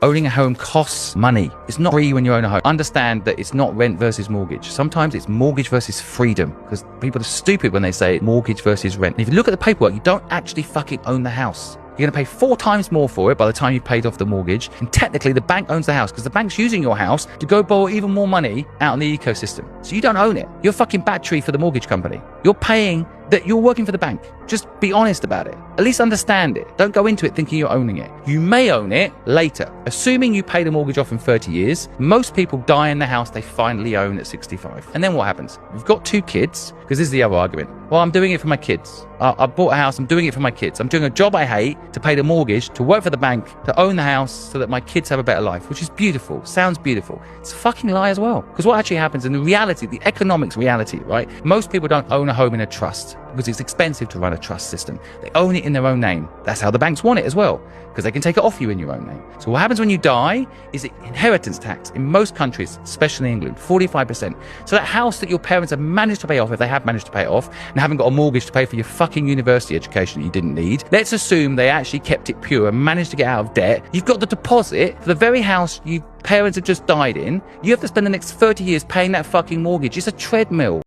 Owning a home costs money. It's not free when you own a home. Understand that it's not rent versus mortgage. Sometimes it's mortgage versus freedom, because people are stupid when they say mortgage versus rent. And if you look at the paperwork, you don't actually fucking own the house. You're going to pay 4 times more for it by the time you've paid off the mortgage. And technically, the bank owns the house because the bank's using your house to go borrow even more money out in the ecosystem. So you don't own it. You're a fucking battery for the mortgage company. You're paying that you're working for the bank. Just be honest about it. At least understand it. Don't go into it thinking you're owning it. You may own it later. Assuming you pay the mortgage off in 30 years, most people die in the house they finally own at 65. And then what happens? You've got 2 kids, because this is the other argument. Well, I'm doing it for my kids. I bought a house, I'm doing it for my kids. I'm doing a job I hate to pay the mortgage, to work for the bank, to own the house so that my kids have a better life, which is beautiful. Sounds beautiful. It's a fucking lie as well. Because what actually happens in the reality, the economics reality, right? Most people don't own a home in a trust because it's expensive to run a trust system. They own it in their own name. That's how the banks want it as well, because they can take it off you in your own name. So what happens when you die is inheritance tax in most countries, especially England, 45%. So that house that your parents have managed to pay off, if they have managed to pay it off, and haven't got a mortgage to pay for your fucking university education that you didn't need, let's assume they actually kept it pure and managed to get out of debt. You've got the deposit for the very house your parents have just died in. You have to spend the next 30 years paying that fucking mortgage. It's a treadmill.